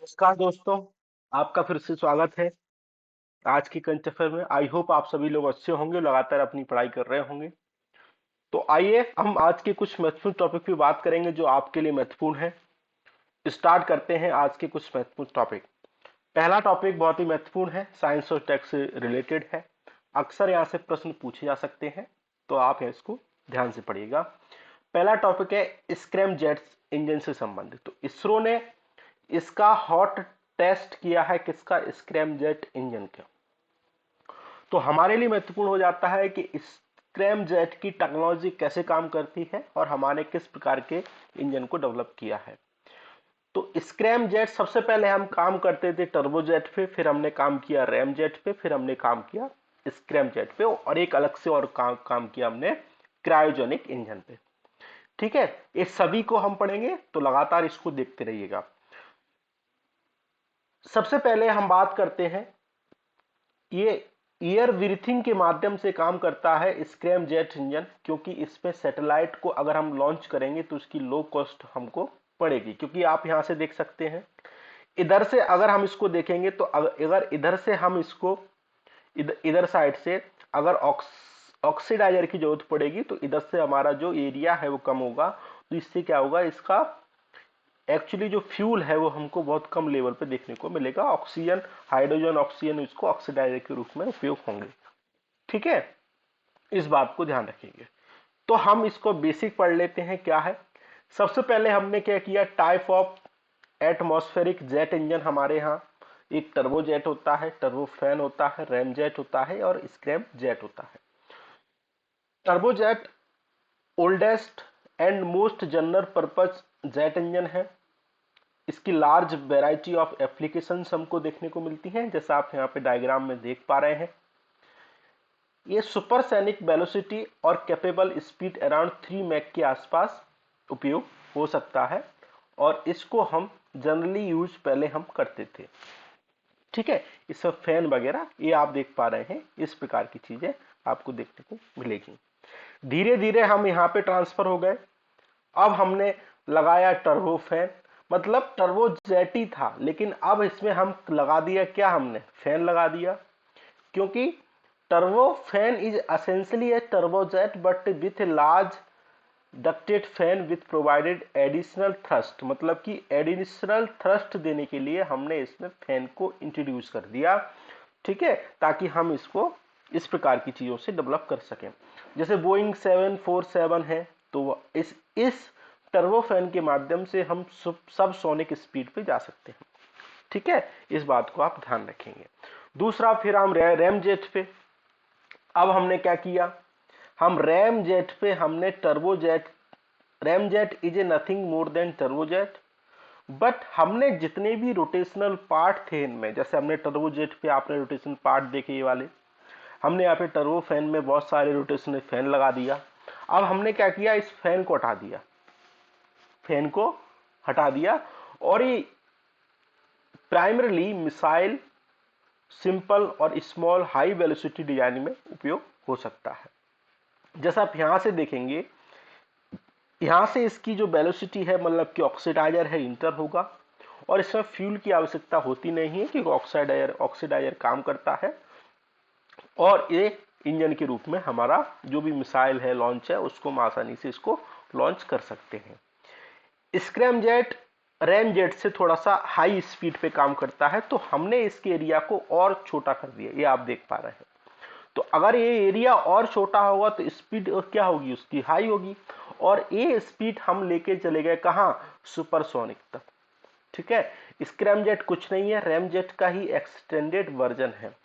नमस्कार दोस्तों। आपका फिर से स्वागत है आज की करंट अफेयर में। आई होप आप सभी लोग अच्छे होंगे, लगातार अपनी पढ़ाई कर रहे होंगे। तो आइए हम आज के कुछ महत्वपूर्ण टॉपिक पे बात करेंगे जो आपके लिए महत्वपूर्ण है। स्टार्ट करते हैं आज के कुछ महत्वपूर्ण टॉपिक। पहला टॉपिक बहुत ही महत्वपूर्ण है, साइंस और टेक से रिलेटेड है। अक्सर यहाँ से प्रश्न पूछे जा सकते हैं, तो आप इसको ध्यान से पढ़िएगा। पहला टॉपिक है स्क्रैम जेट्स इंजन से संबंधित। तो इसरो ने इसका हॉट टेस्ट किया है, किसका? स्क्रैमजेट इंजन का। तो हमारे लिए महत्वपूर्ण हो जाता है कि स्क्रैमजेट की टेक्नोलॉजी कैसे काम करती है और हमारे किस प्रकार के इंजन को डेवलप किया है। तो स्क्रैमजेट सबसे पहले हम काम करते थे टर्बोजेट पे, फिर हमने काम किया रैमजेट पे, फिर हमने काम किया स्क्रैमजेट पे, और एक अलग से और काम किया हमने क्रायोजेनिक इंजन पे। ठीक है, इस सभी को हम पढ़ेंगे, तो लगातार इसको देखते रहिएगा। सबसे पहले हम बात करते हैं, ये एयर ब्रीथिंग के माध्यम से काम करता है स्क्रैम जेट इंजन, क्योंकि इसमें सैटेलाइट को अगर हम लॉन्च करेंगे तो उसकी लो कॉस्ट हमको पड़ेगी। क्योंकि आप यहां से देख सकते हैं, इधर से अगर हम इसको देखेंगे तो अगर इधर से हम इसको इधर साइड से अगर ऑक्सीडाइजर की जरूरत पड़ेगी तो इधर से हमारा जो एरिया है वो कम होगा। तो इससे क्या होगा, इसका एक्चुअली जो फ्यूल है वो हमको बहुत कम लेवल पे देखने को मिलेगा। ऑक्सीजन, हाइड्रोजन ऑक्सीजन इसको ऑक्सीडाइजर के रूप में उपयोग होंगे। ठीक है, इस बात को ध्यान रखेंगे। तो हम इसको बेसिक पढ़ लेते हैं क्या है। सबसे पहले हमने क्या किया, type of atmospheric jet engine हमारे यहाँ एक टर्बो जेट होता है, टर्बो फैन होता है, रैम जेट होता है और स्क्रैम जेट होता है। Turbo jet oldest and most general purpose jet engine है। इसकी लार्ज वैरायटी ऑफ एप्लीकेशंस हमको देखने को मिलती हैं, जैसा आप यहाँ पे डायग्राम में देख पा रहे हैं। ये सुपरसोनिक वेलोसिटी और कैपेबल स्पीड अराउंड 3 मैक के आसपास उपयोग हो सकता है, और इसको हम जनरली यूज पहले हम करते थे। ठीक है, इसमें फैन वगैरह ये आप देख पा रहे हैं, इस प्रकार की चीजें आपको देखने को मिलेगी। धीरे धीरे हम यहाँ पे ट्रांसफर हो गए। अब हमने लगाया टर्बो फैन, मतलब टर्बो जेट ही था, लेकिन अब इसमें हम लगा दिया क्या, हमने फैन लगा दिया। क्योंकि turbo fan is essentially A turbojet but with a large ducted fan with provided additional thrust, मतलब कि एडिशनल थ्रस्ट देने के लिए हमने इसमें फैन को इंट्रोड्यूस कर दिया। ठीक है, ताकि हम इसको इस प्रकार की चीजों से डेवलप कर सकें। जैसे बोइंग 747 है, तो इस टर्बो फैन के माध्यम से हम सब सोनिक स्पीड पे जा सकते हैं। ठीक है, इस बात को आप ध्यान रखेंगे। दूसरा, फिर हम रैम जेट पे। अब हमने क्या किया, हम रैम जेट पे हमने turbo jet, RAM jet is a nothing more than turbo jet, but हमने जितने भी रोटेशनल पार्ट थे इनमें, जैसे हमने टर्बो जेट पे आपने रोटेशनल पार्ट देखे ये वाले, हमने यहाँ पे टर्बो फैन में बहुत सारे रोटेशनल फैन लगा दिया। अब हमने क्या किया, इस फैन को हटा दिया, फैन को हटा दिया, और ये प्राइमरली मिसाइल, सिंपल और स्मॉल हाई वेलोसिटी डिजाइन में उपयोग हो सकता है। जैसा आप यहां से देखेंगे, यहां से इसकी जो वेलोसिटी है, मतलब कि ऑक्सीडाइजर है, इंटर होगा, और इसमें फ्यूल की आवश्यकता होती नहीं है क्योंकि ऑक्सीडाइजर काम करता है, और ये इंजन के रूप में हमारा जो भी मिसाइल है, लॉन्च है, उसको हम आसानी से इसको लॉन्च कर सकते हैं। स्क्रैमजेट रैमजेट से थोड़ा सा हाई स्पीड पे काम करता है, तो हमने इसके एरिया को और छोटा कर दिया, ये आप देख पा रहे हैं। तो अगर ये एरिया और छोटा होगा तो स्पीड क्या होगी, उसकी हाई होगी, और ये स्पीड हम लेके चले गए कहां, सुपरसोनिक तक। ठीक है, स्क्रैमजेट कुछ नहीं है, रैमजेट का ही एक्सटेंडेड वर्जन है।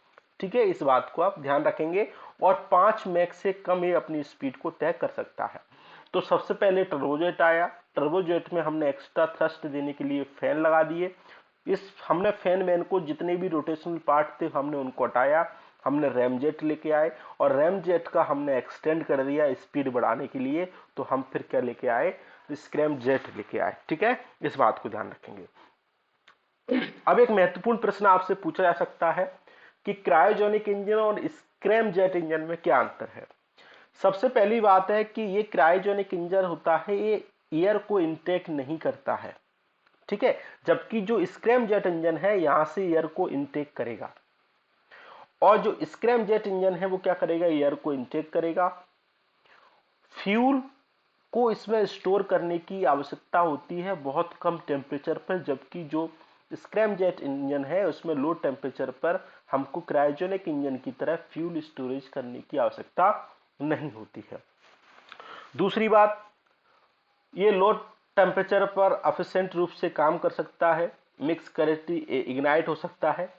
ठीक है, इस बात को आप ध्यान रखेंगे, और 5 मैक से कम ये अपनी स्पीड को तय कर सकता है। तो सबसे पहले टर्बोजेट आया, टर्बोजेट में हमने एक्स्ट्रा थ्रस्ट देने के लिए फैन लगा दिए। इस हमने फैन मैन को जितने भी रोटेशनल पार्ट थे हमने उनको हटाया, हमने रैमजेट लेके आए, और रैमजेट का हमने एक्सटेंड कर दिया स्पीड बढ़ाने के लिए, तो हम फिर क्या लेके आए, स्क्रैमजेट लेके आए। ठीक है, इस बात को ध्यान रखेंगे। अब एक महत्वपूर्ण प्रश्न आपसे पूछा जा सकता है कि क्रायोजेनिक इंजन और स्क्रैमजेट इंजन में क्या अंतर है। सबसे पहली बात है कि ये क्रायोजेनिक इंजन होता है, ये एयर को इनटेक नहीं करता है। ठीक है, जबकि जो स्क्रैम जेट इंजन है यहां से एयर को इनटेक करेगा, और जो स्क्रैम जेट इंजन है वो क्या करेगा, एयर को इनटेक करेगा। फ्यूल को इसमें स्टोर करने की आवश्यकता होती है बहुत कम टेम्परेचर पर, जबकि जो स्क्रैम जेट इंजन है उसमें लो टेम्परेचर पर हमको क्रायोजेनिक इंजन की तरह फ्यूल स्टोरेज करने की आवश्यकता नहीं होती है। दूसरी बात, ये लो टेम्परेचर पर एफिशिएंट रूप से काम कर सकता है, मिक्स करके इग्नाइट हो सकता है,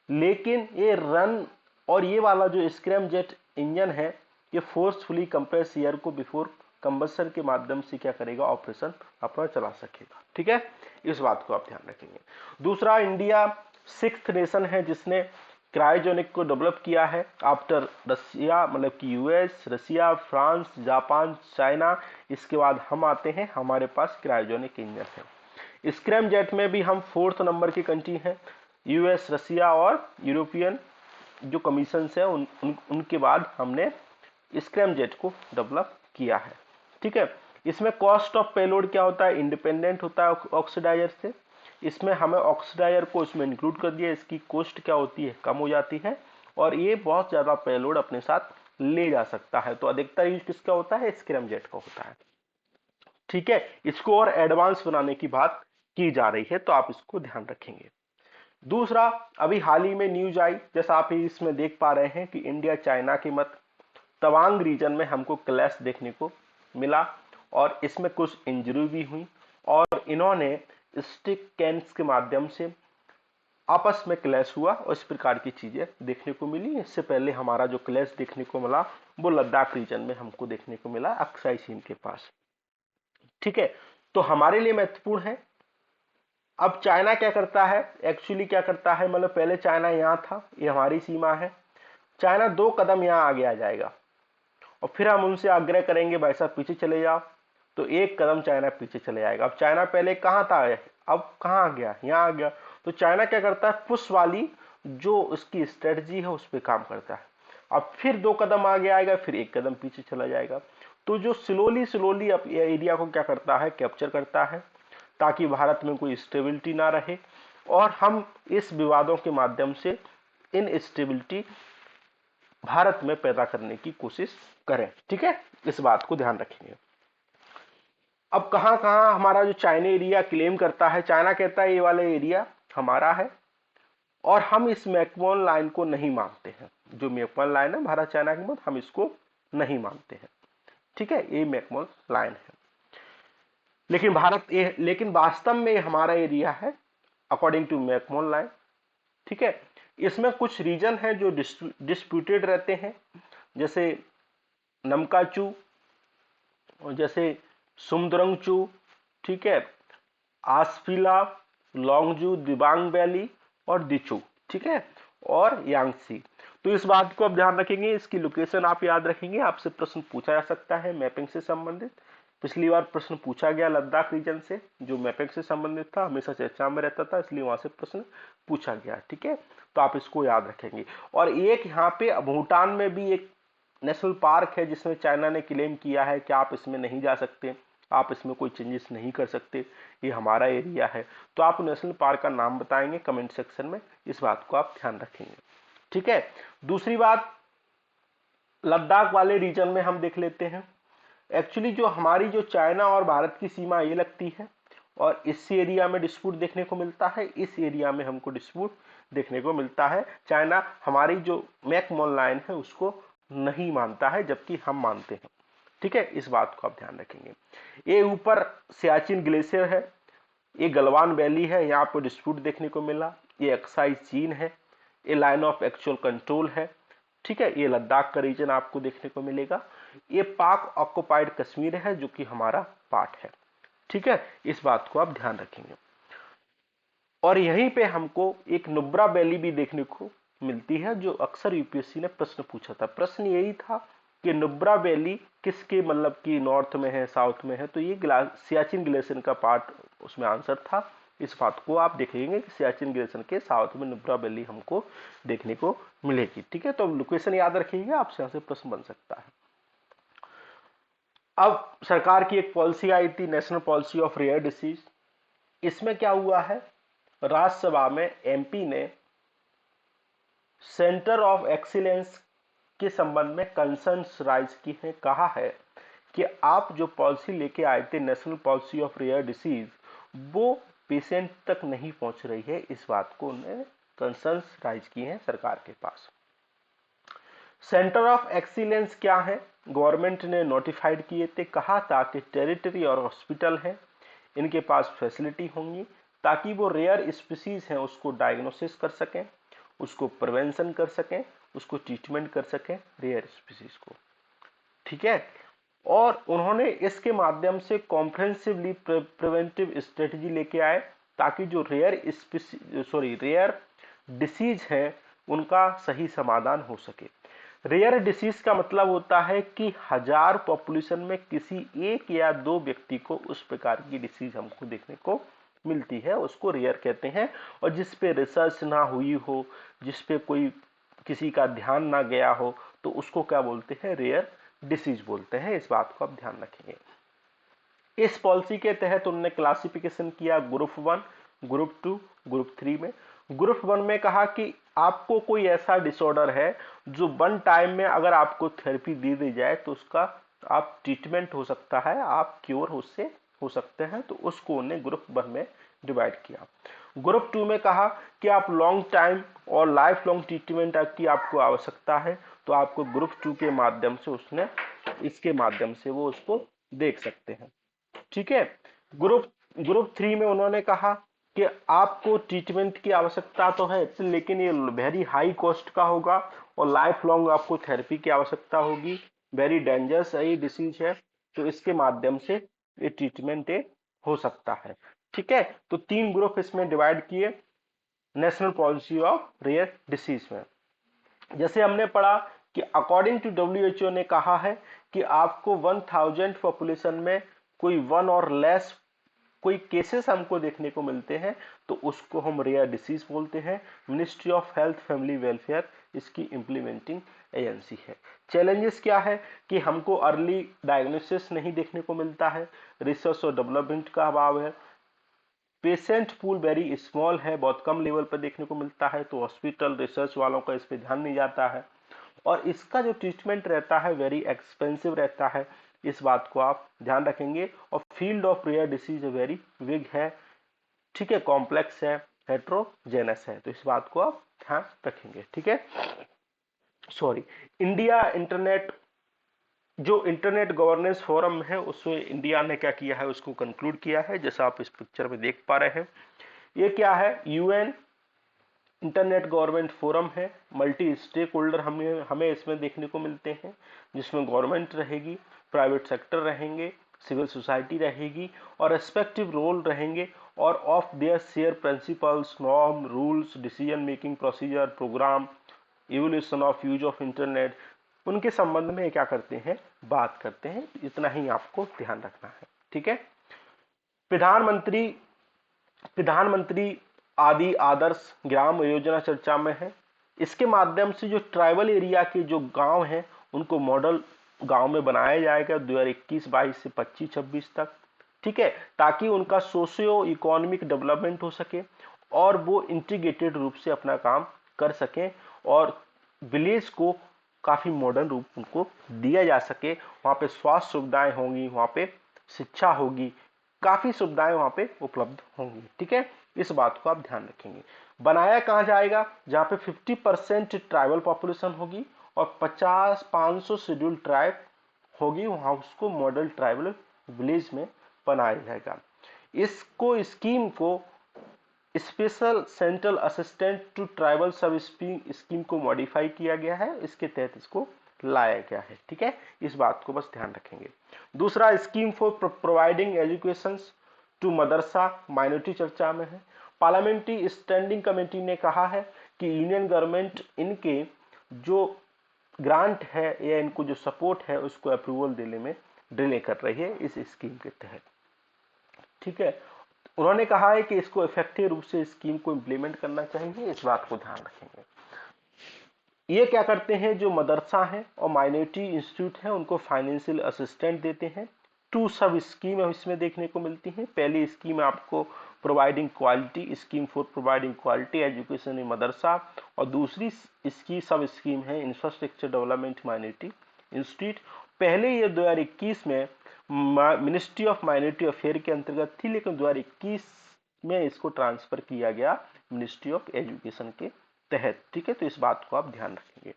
लेकिन ये रन, और ये वाला जो स्क्रैम जेट इंजन है ये फोर्सफुली कंप्रेस एयर को बिफोर कंबशन के माध्यम से क्या करेगा, ऑपरेशन अपना चला सकेगा। ठीक है, इस बात को आप ध्यान रखेंगे। दूसरा, इंडिया 6th नेशन है जिसने क्रायोजेनिक को डेवलप किया है आफ्टर रसिया, मतलब कि यूएस, रसिया, फ्रांस, जापान, चाइना, इसके बाद हम आते हैं, हमारे पास क्रायोजेनिक इंजन है। स्क्रैम जेट में भी हम 4th नंबर की कंट्री हैं, यूएस, रसिया और यूरोपियन जो कमीशन है उनके बाद हमने स्क्रैम जेट को डेवलप किया है। ठीक है, इसमें कॉस्ट ऑफ पेलोड क्या होता है, इंडिपेंडेंट होता है ऑक्सीडाइजर से, इसमें हमें ऑक्सीडाइजर को इसमें इंक्लूड कर दिया, इसकी कॉस्ट क्या होती है, कम हो जाती है, और ये बहुत ज्यादा पेलोड अपने साथ ले जा सकता है। तो अधिकतर यूज किसका होता है, स्क्रैम जेट का होता है। ठीक है, इसको और एडवांस बनाने की बात की जा रही है, तो आप इसको ध्यान रखेंगे। दूसरा, अभी हाल ही में न्यूज आई, जैसा आप इसमें देख पा रहे हैं कि इंडिया चाइना के मध्य तवांग रीजन में हमको क्लैश देखने को मिला, और इसमें कुछ इंजरी भी हुई, और इन्होंने स्टिक कैन्स के माध्यम से आपस में क्लैश हुआ, और इस प्रकार की चीजें देखने को मिली। इससे पहले हमारा जो क्लैश देखने को मिला वो लद्दाख रीजन में हमको देखने को मिला, अक्साई चीन के पास। ठीक है, तो हमारे लिए महत्वपूर्ण है। अब चाइना क्या करता है, एक्चुअली क्या करता है, मतलब पहले चाइना यहाँ था, ये हमारी सीमा है, चाइना 2 कदम यहाँ आगे आ जाएगा, और फिर हम उनसे आग्रह करेंगे भाई साहब पीछे चले जाओ, तो 1 कदम चाइना पीछे चले जाएगा। अब चाइना पहले कहाँ था, अब कहाँ आ गया, यहाँ आ गया। तो चाइना क्या करता है, पुश वाली जो उसकी स्ट्रेटजी है उस पर काम करता है, अब फिर 2 कदम आगे आएगा, फिर 1 कदम पीछे चला जाएगा। तो जो स्लोली स्लोली एरिया को क्या करता है, कैप्चर करता है, ताकि भारत में कोई स्टेबिलिटी ना रहे, और हम इस विवादों के माध्यम से इन स्टेबिलिटी भारत में पैदा करने की कोशिश करें। ठीक है, इस बात को ध्यान रखेंगे। अब कहां कहां हमारा जो चाइना एरिया क्लेम करता है, चाइना कहता है ये वाला एरिया हमारा है, और हम इस मैकमोहन लाइन को नहीं मानते हैं, जो मैकमोहन लाइन है भारत चाइना के मध्य, हम इसको नहीं मानते हैं। ठीक है, ये मैकमोहन लाइन है, लेकिन वास्तव में हमारा एरिया है अकॉर्डिंग टू मैकमोहन लाइन। ठीक है, इसमें कुछ रीजन है जो डिस्प्यूटेड रहते हैं, जैसे नमकाचू, और जैसे सुमद्रंगचू, ठीक है, आसफिला, लोंगजू, दिबांग वैली और दिचू, ठीक है, और यांगसी। तो इस बात को आप ध्यान रखेंगे, इसकी लोकेशन आप याद रखेंगे, आपसे प्रश्न पूछा जा सकता है मैपिंग से संबंधित। पिछली बार प्रश्न पूछा गया लद्दाख रीजन से, जो मैपिंग से संबंधित था, हमेशा चर्चा में रहता था, इसलिए वहां से प्रश्न पूछा गया। ठीक है, तो आप इसको याद रखेंगे। और एक यहाँ पे भूटान में भी एक नेशनल पार्क है जिसमें चाइना ने क्लेम किया है कि आप इसमें नहीं जा सकते, आप इसमें कोई चेंजेस नहीं कर सकते, ये हमारा एरिया है। तो आप नेशनल पार्क का नाम बताएंगे कमेंट सेक्शन में, इस बात को आप ध्यान रखेंगे। ठीक है, दूसरी बात, लद्दाख वाले रीजन में हम देख लेते हैं। एक्चुअली जो हमारी जो चाइना और भारत की सीमा ये लगती है, और इस एरिया में डिस्प्यूट देखने को मिलता है, इस एरिया में हमको डिस्प्यूट देखने को मिलता है। चाइना हमारी जो मैकमोहन लाइन है उसको नहीं मानता है, जबकि हम मानते हैं। ठीक है, इस बात को आप ध्यान रखेंगे। ये ऊपर सियाचिन ग्लेशियर है, ये गलवान वैली है, यहाँ पर डिस्प्यूट देखने को मिला, ये अक्साई चीन है, ये लाइन ऑफ एक्चुअल कंट्रोल है। ठीक है, ये लद्दाख का रीजन आपको देखने को मिलेगा, ये पाक ऑक्युपाइड कश्मीर है जो कि हमारा पार्ट है। ठीक है, इस बात को आप ध्यान रखेंगे। और यहीं पे हमको एक नुब्रा वैली भी देखने को मिलती है, जो अक्सर यूपीएससी ने प्रश्न पूछा था। प्रश्न यही था कि नुब्रा वैली किसके मतलब कि नॉर्थ में है, साउथ में है, तो ये सियाचिन ग्लेशियर का पार्ट उसमें आंसर था। इस बात को आप देखेंगे कि सियाचिन ग्लेशियर के साउथ में नुब्रा वैली हमको देखने को मिलेगी। ठीक है, तो लोकेशन याद रखिएगा, आपसे यहाँ से प्रश्न बन सकता है। अब सरकार की एक पॉलिसी आई थी, national policy of rare disease, इसमें क्या हुआ है, राज्यसभा में एमपी ने सेंटर ऑफ एक्सीलेंस के संबंध में कंसर्न्स राइज की है, कहा है कि आप जो पॉलिसी लेके आए थे national policy of rare disease, वो पेशेंट तक नहीं पहुंच रही है। इस बात को उन्होंने कंसर्न्स राइज की हैं सरकार के पास। सेंटर ऑफ एक्सीलेंस क्या है, गवर्नमेंट ने नोटिफाइड किए थे, कहा था कि टेरिटरी और हॉस्पिटल है, इनके पास फैसिलिटी होंगी ताकि वो रेयर स्पीसीज हैं उसको डायग्नोसिस कर सकें, उसको प्रिवेंशन कर सकें, उसको ट्रीटमेंट कर सकें रेयर स्पीसीज को, ठीक है। और उन्होंने इसके माध्यम से कॉम्प्रिहेंसिवली प्रिवेंटिव स्ट्रेटजी लेके आए ताकि जो रेयर डिसीज है उनका सही समाधान हो सके। रेयर डिसीज का मतलब होता है कि 1000 पॉपुलेशन में किसी एक या दो व्यक्ति को उस प्रकार की डिसीज हमको देखने को मिलती है, उसको रेयर कहते हैं। और जिस पे रिसर्च ना हुई हो, जिस पे कोई किसी का ध्यान ना गया हो, तो उसको क्या बोलते हैं, रेयर डिसीज बोलते हैं। इस बात को आप ध्यान रखेंगे। इस पॉलिसी के तहत उन्होंने क्लासिफिकेशन किया ग्रुप 1, ग्रुप 2, ग्रुप 3 में। ग्रुप 1 में कहा कि आपको कोई ऐसा डिसऑर्डर है जो वन टाइम में अगर आपको थेरेपी दे दी जाए तो उसका आप ट्रीटमेंट हो सकता है, आप क्योर उससे हो सकते हैं, तो उसको उन्होंने ग्रुप 1 में डिवाइड किया। ग्रुप 2 में कहा कि आप लॉन्ग टाइम और लाइफ लॉन्ग ट्रीटमेंट की आपको आवश्यकता है, तो आपको ग्रुप 2 के माध्यम से उसने इसके माध्यम से वो उसको देख सकते हैं, ठीक है। ग्रुप 3 में उन्होंने कहा कि आपको ट्रीटमेंट की आवश्यकता तो है लेकिन ये वेरी हाई कॉस्ट का होगा और लाइफ लॉन्ग आपको थेरेपी की आवश्यकता होगी, वेरी डेंजरस ये डिसीज है, तो इसके माध्यम से ये ट्रीटमेंट हो सकता है, ठीक है। तो 3 ग्रुप इसमें डिवाइड किए national policy of rare disease में। जैसे हमने पढ़ा कि अकॉर्डिंग टू डब्ल्यूएचओ ने कहा है कि आपको 1000 पॉपुलेशन में कोई वन और लेस कोई केसेस हमको देखने को मिलते हैं तो उसको हम रेयर डिसीज बोलते हैं। Ministry of health family welfare इसकी इंप्लीमेंटिंग एजेंसी है। चैलेंजेस क्या है कि हमको अर्ली डायग्नोसिस नहीं देखने को मिलता है, रिसर्च और डेवलपमेंट का अभाव है, पेशेंट पूल वेरी स्मॉल है, बहुत कम लेवल पर देखने को मिलता है, तो हॉस्पिटल रिसर्च वालों का इस पर ध्यान नहीं जाता है, और इसका जो ट्रीटमेंट रहता है वेरी एक्सपेंसिव रहता है, इस बात को आप ध्यान रखेंगे। और field of rare disease very big है, ठीक है, कॉम्प्लेक्स है, हेट्रोजेनस है, तो इस बात को आप ध्यान रखेंगे, ठीक है। सॉरी, इंडिया इंटरनेट जो इंटरनेट गवर्नेंस फोरम है उसमें इंडिया ने क्या किया है उसको कंक्लूड किया है, जैसा आप इस पिक्चर में देख पा रहे हैं। ये क्या है, यूएन इंटरनेट गवर्नमेंट फोरम है, मल्टी स्टेक होल्डर हमें इसमें देखने को मिलते हैं, जिसमें गवर्नमेंट रहेगी, प्राइवेट सेक्टर रहेंगे, सिविल सोसाइटी रहेगी और रेस्पेक्टिव रोल रहेंगे, और of their share principles, norm, rules, decision making procedure, programme, evolution of use of internet, उनके संबंध में क्या करते हैं, बात करते हैं। इतना ही आपको ध्यान रखना है, ठीक है। प्रधानमंत्री प्रधानमंत्री आदि आदर्श ग्राम योजना चर्चा में है। इसके माध्यम से जो ट्राइबल एरिया के जो गांव हैं उनको मॉडल गांव में बनाया जाएगा 2021-22 से 25-26 तक, ठीक है, ताकि उनका सोशियो इकोनॉमिक डेवलपमेंट हो सके और वो इंटीग्रेटेड रूप से अपना काम कर सकें और विलेज को काफी मॉडर्न रूप उनको दिया जा सके। वहां पे स्वास्थ्य सुविधाएं होंगी, वहां पे शिक्षा होगी, काफी सुविधाएं वहां पे उपलब्ध होंगी, ठीक है। इस बात को आप ध्यान रखेंगे। बनाया कहां जाएगा, जहां पे 50% ट्राइबल पॉपुलेशन होगी और 500 शेड्यूल्ड ट्राइब होगी, वहां उसको मॉडल ट्राइबल विलेज में बनाया जाएगा। इसको स्कीम को special central assistant to tribal sub scheme को मॉडिफाई किया गया है, इसके तहत इसको लाया गया है, ठीक है। इस बात को बस ध्यान रखेंगे। दूसरा, scheme for providing education to मदरसा माइनॉरिटी चर्चा में है। पार्लियामेंट्री स्टैंडिंग कमेटी ने कहा है कि यूनियन गवर्नमेंट इनके जो ग्रांट है या इनको जो सपोर्ट है उसको अप्रूवल देने में डिले कर रही है इस स्कीम के तहत, ठीक है। उन्होंने कहा है कि इसको इफेक्टिव रूप से स्कीम को इम्प्लीमेंट करना चाहिए, इस बात को ध्यान रखेंगे। ये क्या करते हैं, जो मदरसा हैं और माइनॉरिटी इंस्टीट्यूट हैं उनको फाइनेंशियल असिस्टेंट देते हैं 2 सब स्कीम इसमें देखने को मिलती हैं। पहली स्कीम आपको providing quality, scheme for providing quality education in madrasa, और दूसरी इसकी सब स्कीम है इंफ्रास्ट्रक्चर डेवलपमेंट माइनॉरिटी इंस्टीट्यूट। पहले ये 2021 में मिनिस्ट्री ऑफ माइनॉरिटी अफेयर के अंतर्गत थी, लेकिन 2021 में इसको ट्रांसफर किया गया मिनिस्ट्री ऑफ एजुकेशन के तहत। ठीक है, तो इस बात को आप ध्यान रखेंगे।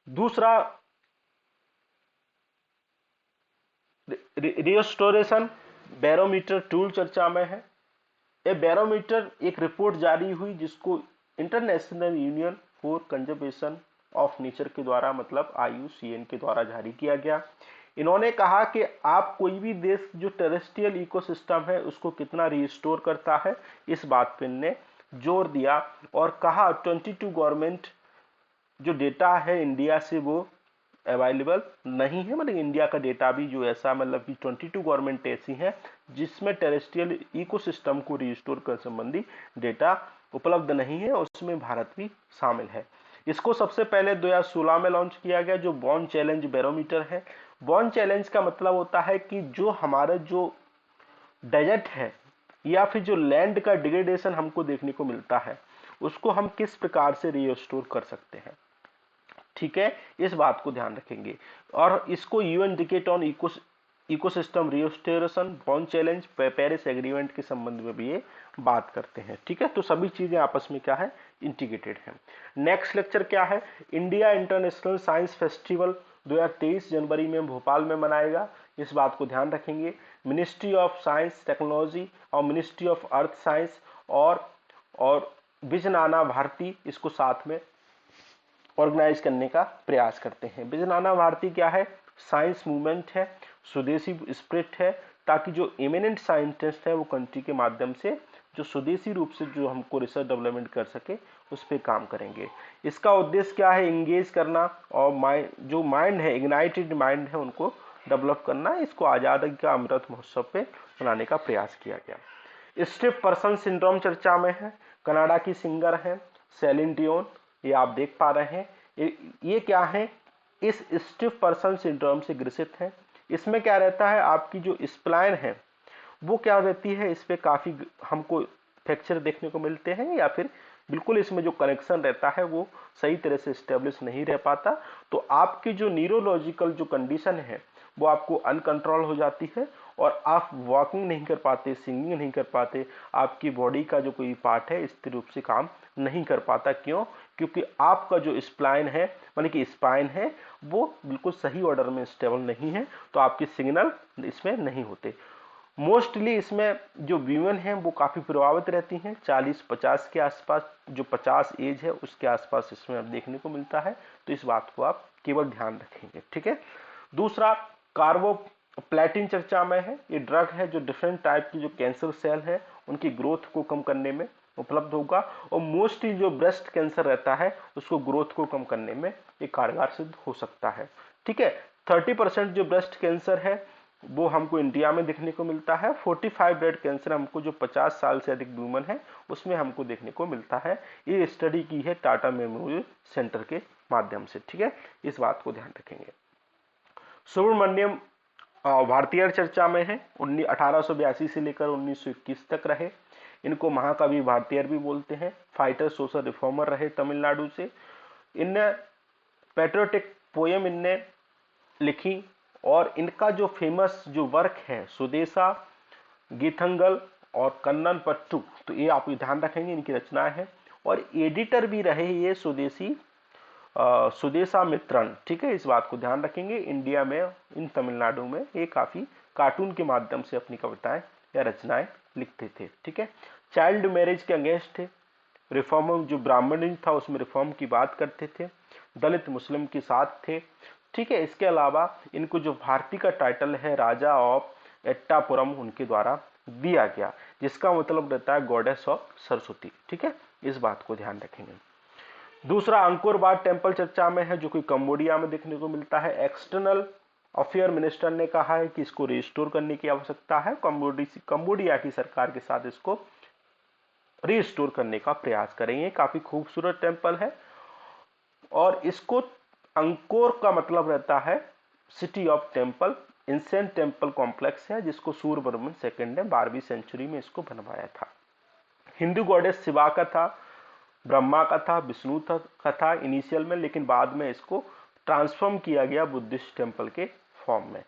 दूसरा रिस्टोरेशन बैरोमीटर टूल चर्चा में है। ये बैरोमीटर एक रिपोर्ट जारी हुई जिसको international union for conservation of nature के द्वारा, मतलब IUCN के द्वारा जारी किया गया। इन्होंने कहा कि आप कोई भी देश जो टेरेस्ट्रियल इकोसिस्टम है उसको कितना रिस्टोर करता है, इस बात पे इन्होंने जोर दिया और कहा 22 गवर्नमेंट जो डेटा है इंडिया से वो अवेलेबल नहीं है, मतलब इंडिया का डेटा भी जो ऐसा, मतलब कि 22 गवर्नमेंट ऐसी हैं जिसमें टेरेस्ट्रियल इकोसिस्टम को रिस्टोर कर संबंधी डेटा उपलब्ध नहीं है, और उसमें भारत भी शामिल है। इसको सबसे पहले 2016 में लॉन्च किया गया जो बॉर्न चैलेंज बैरोमीटर है। बॉर्न चैलेंज का मतलब होता है कि जो हमारा जो डेजर्ट है या फिर जो लैंड का डिग्रेडेशन हमको देखने को मिलता है उसको हम किस प्रकार से रिस्टोर कर सकते हैं। ठीक है, इस बात को ध्यान रखेंगे। और इसको UN decade on ecosystem restoration, born challenge, Paris agreement के संबंध में भी ये बात करते हैं। ठीक है, तो सभी चीजें आपस में क्या है, इंटीग्रेटेड है। नेक्स्ट लेक्चर क्या है, इंडिया इंटरनेशनल साइंस फेस्टिवल 2023 जनवरी में भोपाल में मनाएगा, इस बात को ध्यान रखेंगे। मिनिस्ट्री ऑफ साइंस टेक्नोलॉजी और मिनिस्ट्री ऑफ अर्थ साइंस और विजनाना भारती इसको साथ में ऑर्गेनाइज करने का प्रयास करते हैं। विजनाना भारती क्या है, साइंस मूवमेंट है, स्वदेशी स्पिरिट है, ताकि जो इमिनेंट साइंटिस्ट है वो कंट्री के माध्यम से जो स्वदेशी रूप से जो हमको रिसर्च डेवलपमेंट कर सके उस पर काम करेंगे। इसका उद्देश्य क्या है, इंगेज करना और जो माइंड है, इग्नाइटेड माइंड है, उनको डेवलप करना। इसको आज़ादी का अमृत महोत्सव पे मनाने का प्रयास किया गया। स्टिफ पर्सन सिंड्रोम चर्चा में है, कनाडा की सिंगर है सेलिन डियोन, ये आप देख पा रहे हैं। ये क्या है, इस स्टिफ पर्सन सिंड्रोम से ग्रसित है। इसमें क्या रहता है, आपकी जो स्प्लाइन है वो क्या रहती है, इस पे काफी हमको फ्रैक्चर देखने को मिलते हैं, या फिर बिल्कुल इसमें जो कनेक्शन रहता है वो सही तरह से स्टेब्लिश नहीं रह पाता। तो आपकी जो न्यूरोलॉजिकल जो कंडीशन है वो आपको अनकंट्रोल हो जाती है और आप वॉकिंग नहीं कर पाते, सिंगिंग नहीं कर पाते, आपकी बॉडी का जो कोई पार्ट है स्थिर रूप से काम नहीं कर पाता। क्यों? क्योंकि आपका जो स्प्लाइन है, माने कि स्पाइन है, वो बिल्कुल सही ऑर्डर में स्टेबल नहीं है, तो आपके सिग्नल इसमें नहीं होते। मोस्टली इसमें जो वीमेन हैं वो काफ़ी प्रभावित रहती हैं, 40-50 के आसपास, जो 50 एज है उसके आसपास इसमें अब देखने को मिलता है। तो इस बात को आप केवल ध्यान रखेंगे। ठीक है, दूसरा कार्बोप्लेटिन चर्चा में है। ये ड्रग है जो डिफरेंट टाइप की जो कैंसर सेल है उनकी ग्रोथ को कम करने में उपलब्ध होगा, और मोस्टली जो ब्रेस्ट कैंसर रहता है उसको ग्रोथ को कम करने में ये कारगर सिद्ध हो सकता है। ठीक है, 30% जो ब्रेस्ट कैंसर है वो हमको इंडिया में देखने को मिलता है। 45 ब्रेस्ट कैंसर हमको जो 50 साल से अधिक वुमन है उसमें हमको देखने को मिलता है। ये स्टडी की है टाटा मेमोरियल सेंटर के माध्यम से। ठीक है, इस बात को ध्यान रखेंगे। सुब्रमण्यम भारतीय चर्चा में है, 1882 से लेकर 1921 तक रहे। इनको महाकवि भारतीय भी बोलते हैं। फाइटर सोशल रिफॉर्मर रहे तमिलनाडु से। इनने पैट्रियोटिक पोयम इनने लिखी, और इनका जो फेमस जो वर्क है स्वदेशा, गीथंगल और कन्नन पट्टू, तो ये आप ध्यान रखेंगे इनकी रचनाएं हैं। और एडिटर भी रहे ये सुदेशा मित्रन। ठीक है, इस बात को ध्यान रखेंगे। इंडिया में, इन तमिलनाडु में ये काफी कार्टून के माध्यम से अपनी कविताएं या रचनाएं लिखते थे। ठीक है, चाइल्ड मैरिज के अगेंस्ट थे। रिफॉर्म जो ब्राह्मणिज्म था उसमें रिफॉर्म की बात करते थे। दलित मुस्लिम के साथ थे। ठीक है, इसके अलावा इनको जो भारती का टाइटल है राजा ऑफ एट्टापुरम उनके द्वारा दिया गया, जिसका मतलब रहता है गॉडेस ऑफ सरस्वती। ठीक है, इस बात को ध्यान रखेंगे। दूसरा अंकोर वाट टेम्पल चर्चा में है, जो कि कंबोडिया में देखने को मिलता है। एक्सटर्नल अफेयर मिनिस्टर ने कहा है कि इसको रिस्टोर करने की आवश्यकता है। कंबोडिया की सरकार के साथ इसको रिस्टोर करने का प्रयास करेंगे। काफी खूबसूरत टेम्पल है, और इसको अंकोर का मतलब रहता है city of temple, ancient temple complex है जिसको सूर्यवर्मन सेकंड ने 12वीं सेंचुरी में इसको बनवाया था। हिंदू गॉडेस शिवा का था, ब्रह्मा का था, विष्णु का था इनिशियल में, लेकिन बाद में इसको ट्रांसफॉर्म किया गया बुद्धिस्ट टेम्पल के फॉर्म में।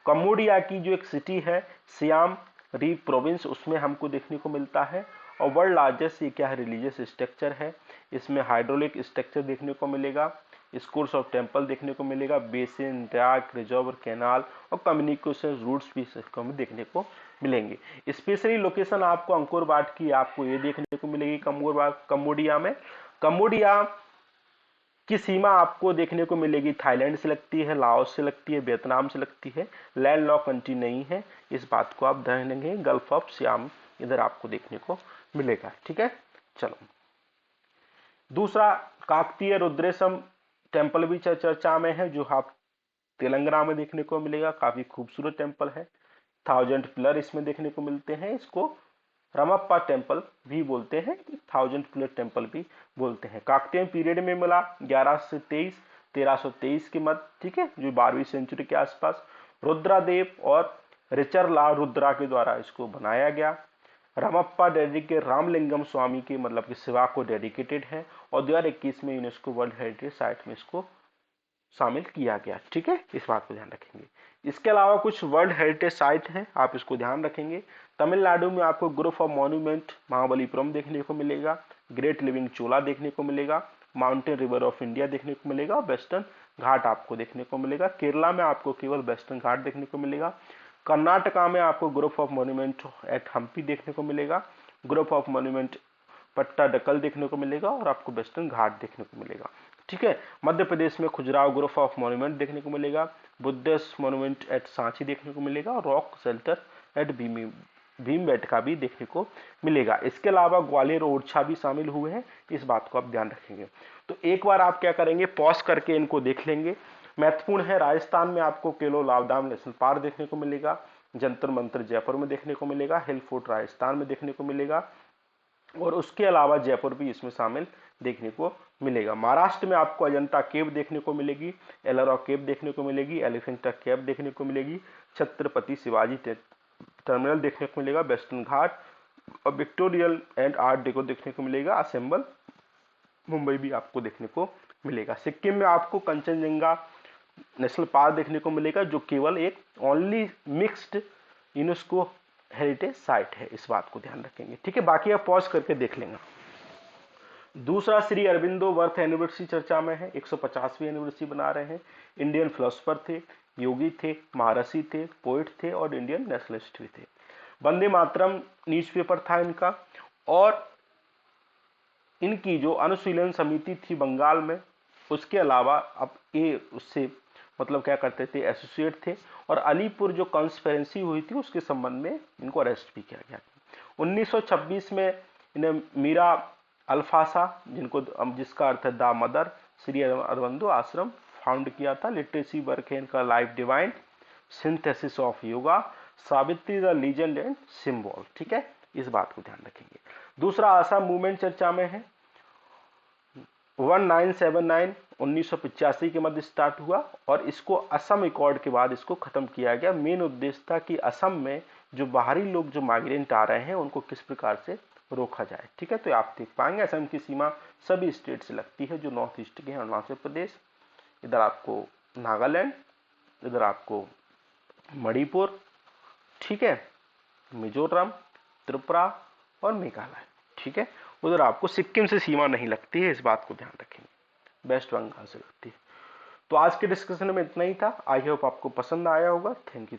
कम्बोडिया की जो एक सिटी है सियाम रीप प्रोविंस, उसमें हमको देखने को मिलता है। और वर्ल्ड लार्जेस्ट ये क्या है, रिलीजियस स्ट्रक्चर है। इसमें हाइड्रोलिक स्ट्रक्चर देखने को मिलेगा, स्कूल्स ऑफ टेम्पल देखने को मिलेगा, बेसिन, डैक, रिजर्व, कैनाल और कम्युनिकेशन रूट्स भी इसको हमें देखने को मिलेंगे। स्पेशली लोकेशन आपको अंकोर वाट की आपको ये देखने को मिलेगी कम्बोडिया में। कम्बोडिया की सीमा आपको देखने को मिलेगी थाईलैंड से लगती है, लाओस से लगती है, वियतनाम से लगती है। लैंड लॉक कंट्री नहीं है, इस बात को आप ध्यान रखेंगे। गल्फ ऑफ सियाम इधर आपको देखने को मिलेगा। ठीक है, चलो दूसरा काकतीय रुद्रेशम टेम्पल भी चर्चा में है, जो आप तेलंगाना में देखने को मिलेगा। काफी खूबसूरत टेम्पल है, 1000 पिलर इसमें देखने को मिलते हैं। इसको रमप्पा टेम्पल भी बोलते हैं, 1000 पिलर टेम्पल भी बोलते हैं। काकतीय पीरियड में मिला 11 से 1323 के मध्य, ठीक है, जो 12वीं सेंचुरी के आसपास रुद्रादेव और रिचरला रुद्रा के द्वारा इसको बनाया गया। रामप्पा डेडिकेट रामलिंगम स्वामी के मतलब कि सेवा को डेडिकेटेड है और 2021 में यूनेस्को वर्ल्ड हेरिटेज साइट में इसको शामिल किया गया। ठीक है, इस बात को ध्यान रखेंगे। इसके अलावा कुछ वर्ल्ड हेरिटेज साइट हैं, आप इसको ध्यान रखेंगे। तमिलनाडु में आपको ग्रुप ऑफ मॉन्यूमेंट महाबलीपुरम देखने को मिलेगा, ग्रेट लिविंग चोला देखने को मिलेगा, माउंटेन रिवर ऑफ इंडिया देखने को मिलेगा, वेस्टर्न घाट आपको देखने को मिलेगा। केरला में आपको केवल वेस्टर्न घाट देखने को मिलेगा। कर्नाटका में आपको group of monument at Hampi देखने को मिलेगा, ग्रुप ऑफ मॉन्यूमेंट पट्टाडकल देखने को मिलेगा और आपको वेस्टर्न घाट देखने को मिलेगा। ठीक है, मध्य प्रदेश में खुजराहो ग्रुप ऑफ मॉन्यूमेंट देखने को मिलेगा, बुद्धिस्ट मॉन्यूमेंट एट सांची देखने को मिलेगा और रॉक शेल्टर एट भीमबेटका भी देखने को मिलेगा। इसके अलावा ग्वालियर और ओरछा भी शामिल हुए हैं, इस बात को आप ध्यान रखेंगे। तो एक बार आप क्या करेंगे, पॉज करके इनको देख लेंगे। महत्वपूर्ण है, राजस्थान में आपको केलो लावदाम नेशनल पार्क देखने को मिलेगा, जंतर मंतर जयपुर में देखने को मिलेगा, हिल फोर्ट राजस्थान में देखने को मिलेगा और उसके अलावा जयपुर भी इसमें शामिल देखने को मिलेगा। महाराष्ट्र में आपको अजंता केव देखने को मिलेगी, एलोरा केव देखने को मिलेगी, एलिफेंटा केव देखने को मिलेगी, छत्रपति शिवाजी टर्मिनल देखने को मिलेगा, वेस्टर्न घाट और विक्टोरियल एंड आर्ट डेको देखने को मिलेगा, असेंबल मुंबई भी आपको देखने को मिलेगा। सिक्किम में आपको कंचनजंगा नेशनल पार्क देखने को मिलेगा, जो केवल एक only mixed UNESCO heritage site है, इस बात को ध्यान रखेंगे। ठीक है, बाकी आप पॉज करके देख लेंगे। दूसरा, श्री अरविंदो वर्थ एनिवर्सरी चर्चा में है, 150वीं एनिवर्सरी बना रहे हैं। इंडियन फिलोसफर थे, योगी थे, महर्षि थे, पोइट थे और इंडियन नेशनलिस्ट भी थे। वंदे मातरम न्यूज़पेपर था इनका और इनकी जो अनुशीलन समिति थी बंगाल में, उसके अलावा अब ये उससे मतलब क्या करते थे, एसोसिएट थे और अलीपुर जो कॉन्स्पिरेंसी हुई थी उसके संबंध में इनको अरेस्ट भी किया गया। 1926 में इन्हें मीरा अल्फासा, जिसका अर्थ है द मदर, श्री अरविंदो आश्रम फाउंड किया था। लिटरेसी वर्क है इनका life divine, synthesis of yoga, Savitri the legend and symbol. ठीक है, इस बात को ध्यान रखेंगे। दूसरा, आसाम मूवमेंट चर्चा में है। 1979 1985 के मध्य स्टार्ट हुआ और इसको असम अकॉर्ड के बाद इसको खत्म किया गया। मेन उद्देश्य था कि असम में जो बाहरी लोग जो माइग्रेंट आ रहे हैं उनको किस प्रकार से रोका जाए। ठीक है, तो आप देख पाएंगे असम की सीमा सभी स्टेट से लगती है, जो नॉर्थ ईस्ट के हैं, अरुणाचल प्रदेश, इधर आपको नागालैंड, इधर आपको मणिपुर, ठीक है, मिजोरम, त्रिपुरा और मेघालय। ठीक है, उधर आपको सिक्किम से सीमा नहीं लगती है, इस बात को ध्यान रखेंगे, वेस्ट बंगाल से लगती है। तो आज के डिस्कशन में इतना ही था। आई होप आपको पसंद आया होगा। Thank you.